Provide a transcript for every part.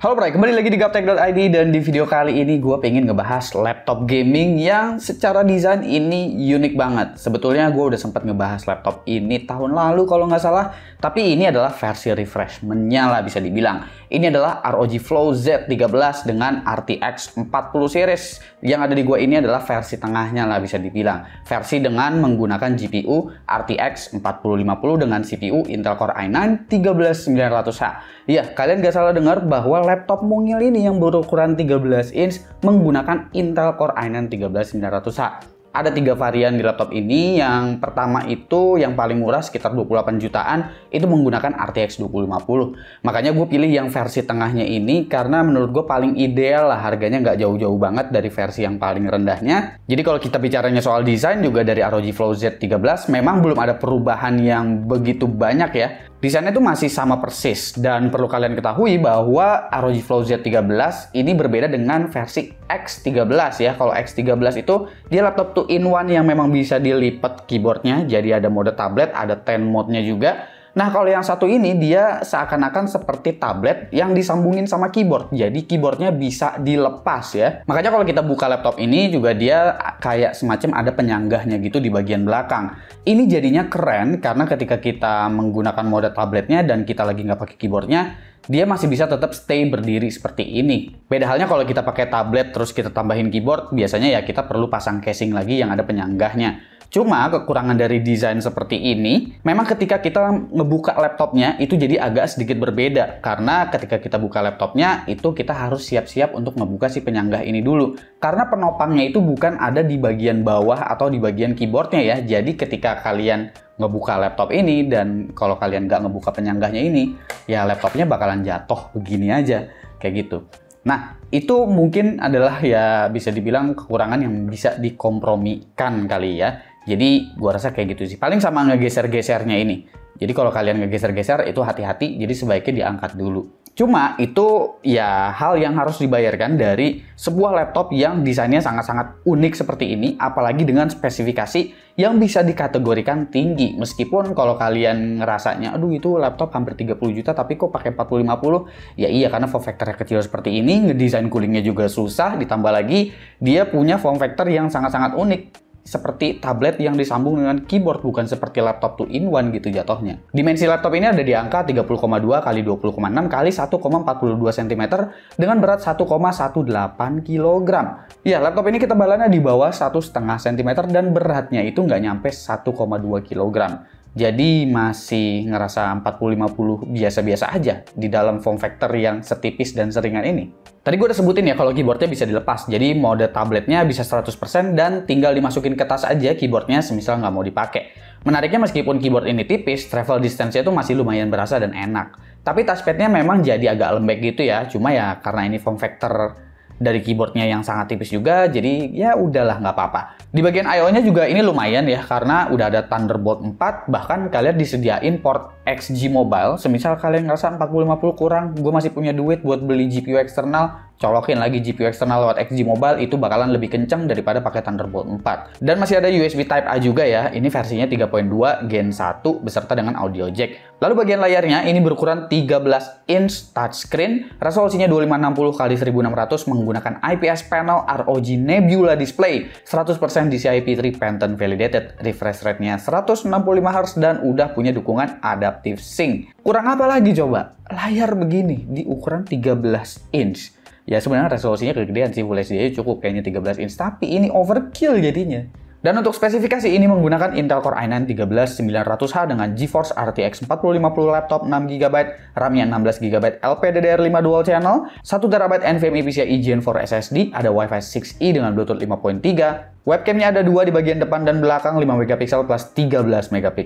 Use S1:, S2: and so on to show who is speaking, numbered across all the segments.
S1: Halo Bray, kembali lagi di Gaptek.id dan di video kali ini gue pengen ngebahas laptop gaming yang secara desain ini unik banget. Sebetulnya gue udah sempat ngebahas laptop ini tahun lalu kalau nggak salah, tapi ini adalah versi refreshment-nya lah bisa dibilang. Ini adalah ROG Flow Z13 dengan RTX 40 series. Yang ada di gue ini adalah versi tengahnya lah bisa dibilang. Versi dengan menggunakan GPU RTX 4050 dengan CPU Intel Core i9 13900H. Iya, kalian nggak salah dengar bahwa laptop mungil ini yang berukuran 13 inch menggunakan Intel Core i9 13900H. Ada 3 varian di laptop ini. Yang pertama itu yang paling murah sekitar 28 jutaan, itu menggunakan RTX 2050. Makanya gue pilih yang versi tengahnya ini karena menurut gue paling ideal lah, harganya nggak jauh-jauh banget dari versi yang paling rendahnya. Jadi kalau kita bicaranya soal desain juga dari ROG Flow Z13 memang belum ada perubahan yang begitu banyak ya. Desainnya itu masih sama persis, dan perlu kalian ketahui bahwa ROG Flow Z13 ini berbeda dengan versi X13 ya. Kalau X13 itu dia laptop 2-in-1 yang memang bisa dilipat keyboardnya, jadi ada mode tablet, ada 10 mode-nya juga. Nah, kalau yang satu ini dia seakan-akan seperti tablet yang disambungin sama keyboard. Jadi keyboardnya bisa dilepas ya. Makanya kalau kita buka laptop ini juga dia kayak semacam ada penyanggahnya gitu di bagian belakang. Ini jadinya keren karena ketika kita menggunakan mode tabletnya dan kita lagi nggak pakai keyboardnya, dia masih bisa tetap stay berdiri seperti ini. Beda halnya kalau kita pakai tablet terus kita tambahin keyboard, biasanya ya kita perlu pasang casing lagi yang ada penyanggahnya. Cuma kekurangan dari desain seperti ini, memang ketika kita ngebuka laptopnya itu jadi agak sedikit berbeda. Karena ketika kita buka laptopnya itu kita harus siap-siap untuk ngebuka si penyanggah ini dulu. Karena penopangnya itu bukan ada di bagian bawah atau di bagian keyboardnya ya. Jadi ketika kalian ngebuka laptop ini dan kalau kalian nggak ngebuka penyanggahnya ini, ya laptopnya bakalan jatuh begini aja, kayak gitu. Nah, itu mungkin adalah ya bisa dibilang kekurangan yang bisa dikompromikan kali ya. Jadi gua rasa kayak gitu sih. Paling sama ngegeser-gesernya ini. Jadi kalau kalian ngegeser-geser itu hati-hati, jadi sebaiknya diangkat dulu. Cuma itu ya hal yang harus dibayarkan dari sebuah laptop yang desainnya sangat-sangat unik seperti ini, apalagi dengan spesifikasi yang bisa dikategorikan tinggi. Meskipun kalau kalian ngerasanya, aduh itu laptop hampir 30 juta tapi kok pakai 4050, ya iya karena form factor kecil seperti ini, ngedesain coolingnya juga susah, ditambah lagi dia punya form factor yang sangat-sangat unik. Seperti tablet yang disambung dengan keyboard, bukan seperti laptop 2-in-1 gitu jatuhnya. Dimensi laptop ini ada di angka 30,2 x 20,6 x 1,42 cm dengan berat 1,18 kg. Ya, laptop ini ketebalannya di bawah 1,5 cm dan beratnya itu nggak nyampe 1,2 kg. Jadi masih ngerasa 4050 biasa-biasa aja di dalam form factor yang setipis dan seringan ini. Tadi gue udah sebutin ya kalau keyboardnya bisa dilepas. Jadi mode tabletnya bisa 100% dan tinggal dimasukin ke tas aja keyboardnya semisal nggak mau dipakai. Menariknya meskipun keyboard ini tipis, travel distance-nya itu masih lumayan berasa dan enak. Tapi touchpad-nya memang jadi agak lembek gitu ya. Cuma ya karena ini form factor dari keyboardnya yang sangat tipis juga, jadi ya udahlah nggak apa-apa. Di bagian I/O-nya juga ini lumayan ya, karena udah ada Thunderbolt 4, bahkan kalian disediain port XG Mobile. Semisal kalian ngerasa 4050 kurang, gue masih punya duit buat beli GPU eksternal, colokin lagi GPU eksternal lewat XG Mobile, itu bakalan lebih kenceng daripada pakai Thunderbolt 4. Dan masih ada USB Type-A juga ya, ini versinya 3.2 Gen 1 beserta dengan audio jack. Lalu bagian layarnya ini berukuran 13 inch touchscreen, resolusinya 2560x1600 menggunakan IPS panel ROG Nebula display, 100% DCI P3 Pantone validated, refresh rate-nya 165 Hz dan udah punya dukungan Adaptive Sync. Kurang apa lagi coba? Layar begini di ukuran 13 inch. Ya sebenarnya resolusinya kegedean sih, Full HD cukup kayaknya 13 inch, tapi ini overkill jadinya. Dan untuk spesifikasi ini menggunakan Intel Core i9 13900H dengan GeForce RTX 4050 laptop 6GB, RAM-nya 16GB LPDDR5 dual channel, 1TB NVMe PCIe Gen 4 SSD, ada Wi-Fi 6E dengan Bluetooth 5.3, webcamnya ada 2 di bagian depan dan belakang 5MP plus 13MP,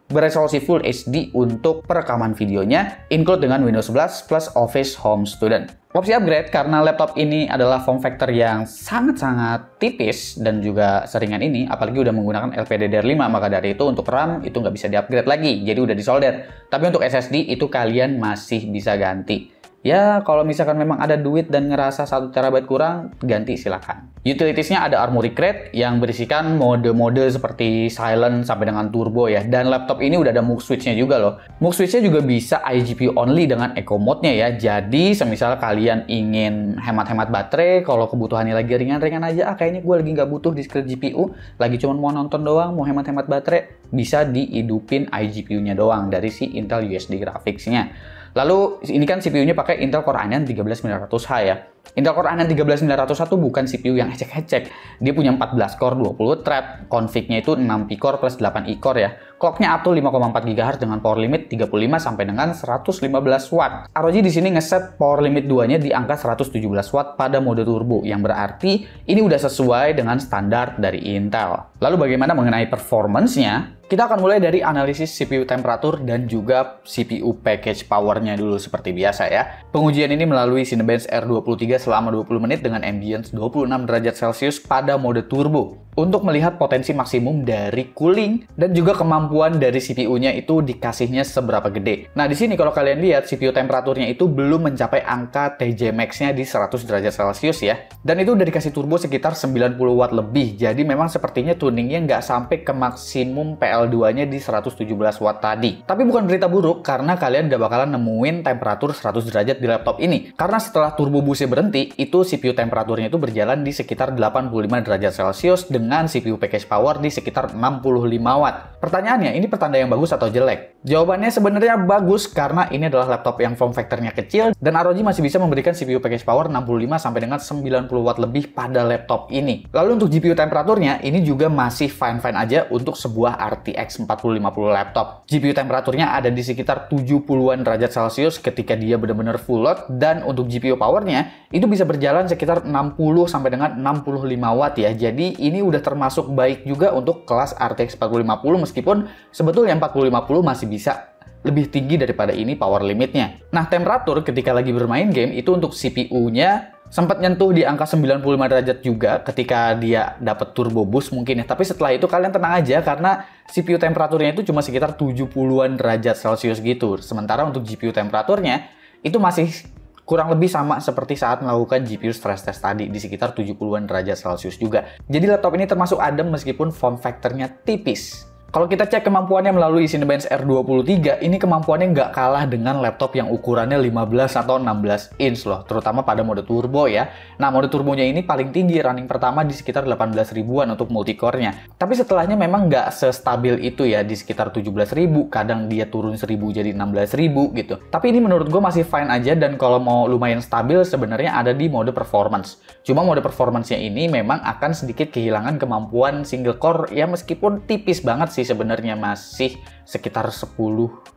S1: beresolusi Full HD untuk perekaman videonya, include dengan Windows 11 plus Office Home Student. Opsi upgrade karena laptop ini adalah form factor yang sangat-sangat tipis dan juga seringan ini, apalagi udah menggunakan LPDDR5, maka dari itu untuk RAM itu nggak bisa di-upgrade lagi, jadi udah disolder. Tapi untuk SSD itu kalian masih bisa ganti. Ya, kalau misalkan memang ada duit dan ngerasa 1 TB kurang, ganti silakan. Utilitiesnya ada Armoury Crate yang berisikan mode-mode seperti silent sampai dengan turbo ya. Dan laptop ini udah ada MUX switch-nya juga loh. MUX switch-nya juga bisa iGPU only dengan eco mode-nya ya. Jadi, semisal kalian ingin hemat-hemat baterai, kalau kebutuhannya lagi ringan-ringan aja, kayaknya gue lagi nggak butuh discrete GPU, lagi cuma mau nonton doang, mau hemat-hemat baterai, bisa dihidupin iGPU-nya doang dari si Intel USD Graphics-nya. Lalu ini kan CPU-nya pakai Intel Core i9 13900H ya. Intel Core i9 13900H tuh bukan CPU yang ecek-ecek. Dia punya 14 core, 20 thread, config-nya itu 6 P-core plus 8 E-core ya. Clock-nya up to 5,4 GHz dengan power limit 35 sampai dengan 115 watt. ROG di sini ngeset power limit 2-nya di angka 117 watt pada mode turbo, yang berarti ini udah sesuai dengan standar dari Intel. Lalu bagaimana mengenai performance-nya? Kita akan mulai dari analisis CPU temperatur dan juga CPU package power-nya dulu seperti biasa ya. Pengujian ini melalui Cinebench R23 selama 20 menit dengan ambience 26 derajat Celcius pada mode turbo untuk melihat potensi maksimum dari cooling dan juga kemampuan dari CPU-nya itu dikasihnya seberapa gede. Nah, di sini kalau kalian lihat CPU temperaturnya itu belum mencapai angka TJ max-nya di 100 derajat Celcius ya. Dan itu udah dikasih turbo sekitar 90 watt lebih. Jadi memang sepertinya tuningnya nggak sampai ke maksimum PL2-nya di 117 watt tadi. Tapi bukan berita buruk karena kalian udah bakalan nemuin temperatur 100 derajat di laptop ini. Karena setelah turbo boost-nya berhenti, itu CPU temperaturnya itu berjalan di sekitar 85 derajat Celcius dengan CPU package power di sekitar 65 watt. Pertanyaannya, ini pertanda yang bagus atau jelek? Jawabannya sebenarnya bagus karena ini adalah laptop yang form factor-nya kecil dan ROG masih bisa memberikan CPU package power 65 sampai dengan 90 watt lebih pada laptop ini. Lalu untuk GPU temperaturnya, ini juga masih fine-fine aja untuk sebuah RTX 4050 laptop. GPU temperaturnya ada di sekitar 70-an derajat Celcius ketika dia benar-benar full load, dan untuk GPU powernya itu bisa berjalan sekitar 60 sampai dengan 65 watt ya. Jadi ini udah termasuk baik juga untuk kelas RTX 4050 meskipun sebetulnya 4050 masih bisa lebih tinggi daripada ini power limitnya. Nah, temperatur ketika lagi bermain game itu untuk CPU-nya sempat nyentuh di angka 95 derajat juga ketika dia dapat turbo boost mungkin ya. Tapi setelah itu kalian tenang aja karena CPU temperaturnya itu cuma sekitar 70-an derajat Celcius gitu. Sementara untuk GPU temperaturnya itu masih kurang lebih sama seperti saat melakukan GPU stress test tadi di sekitar 70-an derajat Celcius juga. Jadi laptop ini termasuk adem meskipun form factor-nya tipis. Kalau kita cek kemampuannya melalui Cinebench R23, ini kemampuannya nggak kalah dengan laptop yang ukurannya 15 atau 16 inch loh, terutama pada mode turbo ya. Nah, mode turbonya ini paling tinggi, running pertama di sekitar 18 ribuan untuk multicore-nya. Tapi setelahnya memang nggak sestabil itu ya, di sekitar 17 ribu, kadang dia turun 1000 jadi 16 ribu gitu. Tapi ini menurut gue masih fine aja, dan kalau mau lumayan stabil sebenarnya ada di mode performance. Cuma mode performance-nya ini memang akan sedikit kehilangan kemampuan single core ya, meskipun tipis banget sih sebenarnya, masih sekitar 10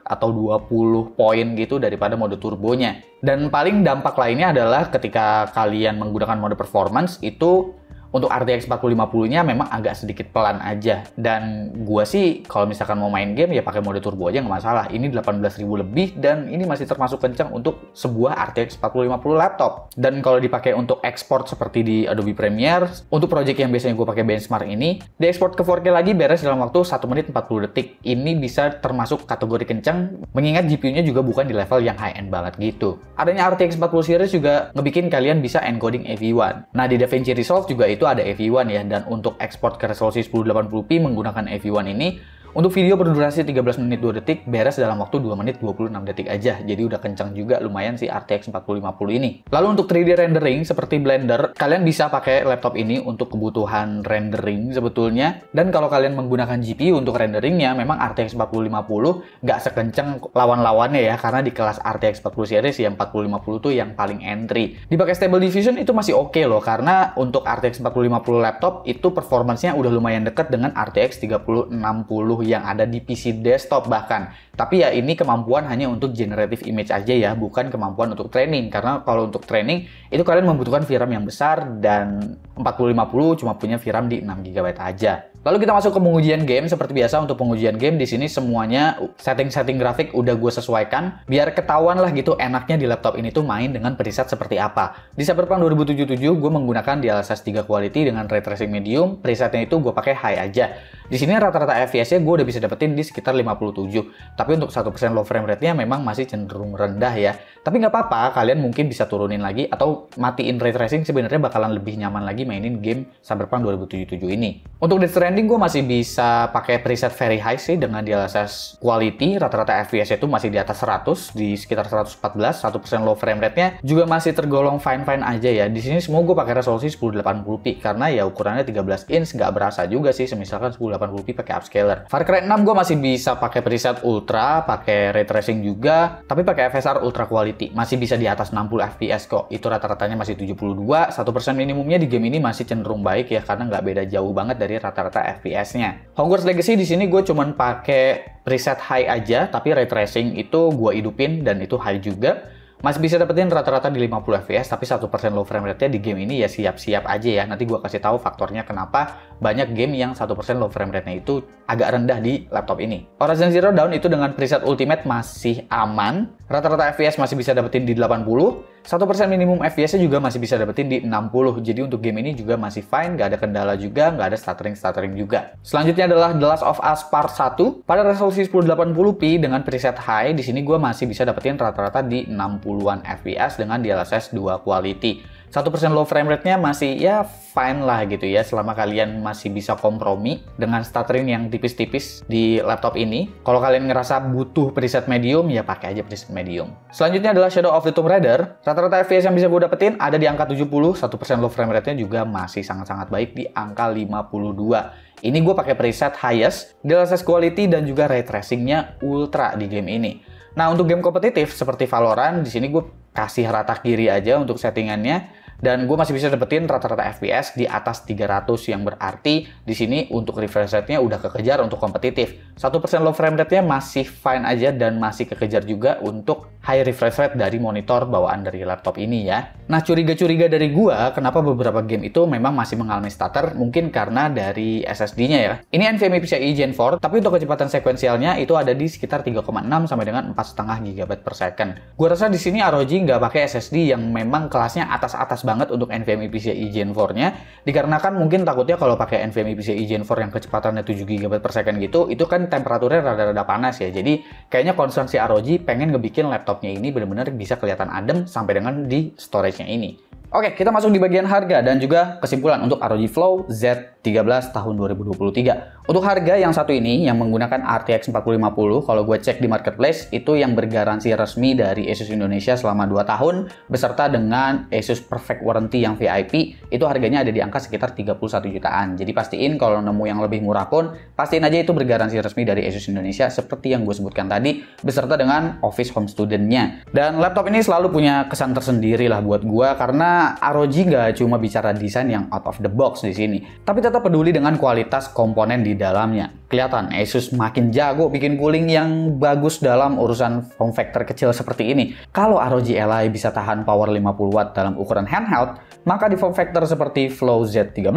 S1: atau 20 poin gitu daripada mode turbonya. Dan paling dampak lainnya adalah ketika kalian menggunakan mode performance itu untuk RTX 4050-nya memang agak sedikit pelan aja. Dan gua sih kalau misalkan mau main game ya pakai mode turbo aja nggak masalah. Ini 18.000 lebih dan ini masih termasuk kencang untuk sebuah RTX 4050 laptop. Dan kalau dipakai untuk export seperti di Adobe Premiere, untuk project yang biasanya gua pakai benchmark ini, diekspor ke 4K lagi beres dalam waktu 1 menit 40 detik. Ini bisa termasuk kategori kencang, mengingat GPU-nya juga bukan di level yang high-end banget gitu. Adanya RTX 40 series juga ngebikin kalian bisa encoding AV1. Nah, di DaVinci Resolve juga itu ada AV1 ya, dan untuk ekspor ke resolusi 1080p menggunakan AV1 ini, untuk video berdurasi 13 menit 2 detik beres dalam waktu 2 menit 26 detik aja. Jadi udah kencang juga lumayan sih RTX 4050 ini. Lalu untuk 3D rendering seperti Blender, kalian bisa pakai laptop ini untuk kebutuhan rendering sebetulnya. Dan kalau kalian menggunakan GPU untuk renderingnya, memang RTX 4050 nggak sekencang lawan-lawannya ya, karena di kelas RTX 40 series ya 4050 tuh yang paling entry. Dipakai Stable Diffusion itu masih oke loh, karena untuk RTX 4050 laptop itu performance-nya udah lumayan dekat dengan RTX 3060 yang ada di PC desktop bahkan. Tapi ya ini kemampuan hanya untuk generative image aja ya, bukan kemampuan untuk training. Karena kalau untuk training itu kalian membutuhkan VRAM yang besar, dan 4050 cuma punya VRAM di 6GB aja. Lalu kita masuk ke pengujian game. Seperti biasa untuk pengujian game di sini semuanya setting-setting grafik udah gue sesuaikan biar ketahuan lah gitu enaknya di laptop ini tuh main dengan preset seperti apa. Di Cyberpunk 2077 gue menggunakan DLSS 3 quality dengan ray tracing medium. Presetnya itu gue pakai high aja. Di sini rata-rata FPS-nya gue udah bisa dapetin di sekitar 57. Tapi untuk 1% low frame rate-nya memang masih cenderung rendah ya. Tapi nggak apa-apa, kalian mungkin bisa turunin lagi atau matiin ray tracing, sebenarnya bakalan lebih nyaman lagi mainin game Cyberpunk 2077 ini. Untuk Death Stranding gue masih bisa pakai preset very high sih dengan DLSS quality, rata-rata FPS itu masih di atas 100, di sekitar 114, 1% low frame rate-nya juga masih tergolong fine-fine aja ya. Di sini semua gue pakai resolusi 1080p karena ya ukurannya 13 inch, nggak berasa juga sih semisalkan 1080p pakai upscaler. Far Cry 6 gue masih bisa pakai preset ultra, pakai ray tracing juga, tapi pakai FSR ultra quality. Masih bisa di atas 60 fps kok. Itu rata-ratanya masih 72, 1% minimumnya di game ini masih cenderung baik ya karena nggak beda jauh banget dari rata-rata FPS-nya. Hogwarts Legacy di sini gue cuman pakai preset high aja, tapi ray tracing itu gue hidupin dan itu high juga. Masih bisa dapetin rata-rata di 50 fps, tapi 1% low frame rate-nya di game ini ya siap-siap aja ya. Nanti gue kasih tahu faktornya kenapa banyak game yang 1% low frame rate-nya itu agak rendah di laptop ini. Horizon Zero Dawn itu dengan preset Ultimate masih aman. Rata-rata FPS masih bisa dapetin di 80. 1% minimum FPS-nya juga masih bisa dapetin di 60. Jadi untuk game ini juga masih fine, nggak ada kendala juga, nggak ada stuttering juga. Selanjutnya adalah The Last of Us Part 1. Pada resolusi 1080p dengan preset high, di sini gue masih bisa dapetin rata-rata di 60-an FPS dengan DLSS 2 quality. 1% low frame rate-nya masih ya fine lah gitu ya, selama kalian masih bisa kompromi dengan stuttering yang tipis-tipis di laptop ini. Kalau kalian ngerasa butuh preset medium, ya pakai aja preset medium. Selanjutnya adalah Shadow of the Tomb Raider. Rata-rata FPS yang bisa gue dapetin ada di angka 70, 1% low frame rate-nya juga masih sangat-sangat baik di angka 52. Ini gue pakai preset highest, DLSS quality dan juga ray tracing-nya ultra di game ini. Nah, untuk game kompetitif seperti Valorant, di sini gue kasih rata kiri aja untuk settingannya. Dan gue masih bisa dapetin rata-rata FPS di atas 300 yang berarti di sini untuk refresh rate-nya udah kekejar untuk kompetitif. 1% low frame rate-nya masih fine aja dan masih kekejar juga untuk high refresh rate dari monitor bawaan dari laptop ini ya. Nah, curiga-curiga dari gue kenapa beberapa game itu memang masih mengalami stutter, mungkin karena dari SSD-nya ya. Ini NVMe PCIe Gen 4, tapi untuk kecepatan sekuensialnya itu ada di sekitar 3,6 sampai dengan 4,5 GB per second. Gue rasa di sini ROG nggak pakai SSD yang memang kelasnya atas-atas banget untuk NVMe PCIe Gen 4-nya, dikarenakan mungkin takutnya kalau pakai NVMe PCIe Gen 4 yang kecepatannya 7 GB per second gitu, itu kan temperaturnya rada-rada panas ya. Jadi kayaknya concern si ROG pengen ngebikin laptopnya ini benar-benar bisa kelihatan adem sampai dengan di storage-nya ini. Oke, kita masuk di bagian harga dan juga kesimpulan untuk ROG Flow Z13 tahun 2023. Untuk harga yang satu ini, yang menggunakan RTX 4050, kalau gue cek di marketplace, itu yang bergaransi resmi dari Asus Indonesia selama 2 tahun, beserta dengan Asus Perfect Warranty yang VIP, itu harganya ada di angka sekitar 31 jutaan. Jadi pastiin kalau nemu yang lebih murah pun, pastiin aja itu bergaransi resmi dari Asus Indonesia, seperti yang gue sebutkan tadi, beserta dengan Office Home Student-nya. Dan laptop ini selalu punya kesan tersendiri lah buat gue, karena ROG nggak cuma bicara desain yang out of the box di sini, tapi tetap peduli dengan kualitas komponen di dalamnya. Kelihatan Asus makin jago bikin cooling yang bagus dalam urusan form factor kecil seperti ini. Kalau ROG Ally bisa tahan power 50 watt dalam ukuran handheld, maka di form factor seperti Flow Z13,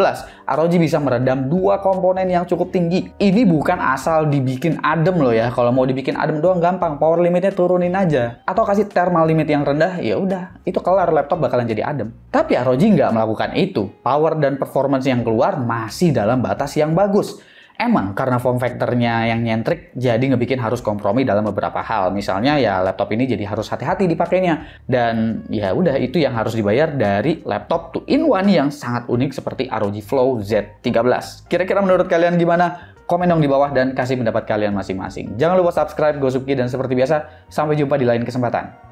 S1: ROG bisa meredam 2 komponen yang cukup tinggi. Ini bukan asal dibikin adem loh ya. Kalau mau dibikin adem doang gampang, power limitnya turunin aja. Atau kasih thermal limit yang rendah, ya udah, itu kelar, laptop bakalan jadi adem. Tapi ROG nggak melakukan itu. Power dan performance yang keluar masih dalam batas yang bagus. Emang karena form factornya yang nyentrik, jadi ngebikin harus kompromi dalam beberapa hal. Misalnya ya laptop ini jadi harus hati-hati dipakainya. Dan ya udah, itu yang harus dibayar dari laptop 2-in-1 yang sangat unik seperti ROG Flow Z13. Kira-kira menurut kalian gimana? Komen dong di bawah dan kasih pendapat kalian masing-masing. Jangan lupa subscribe Gosupki, dan seperti biasa, sampai jumpa di lain kesempatan.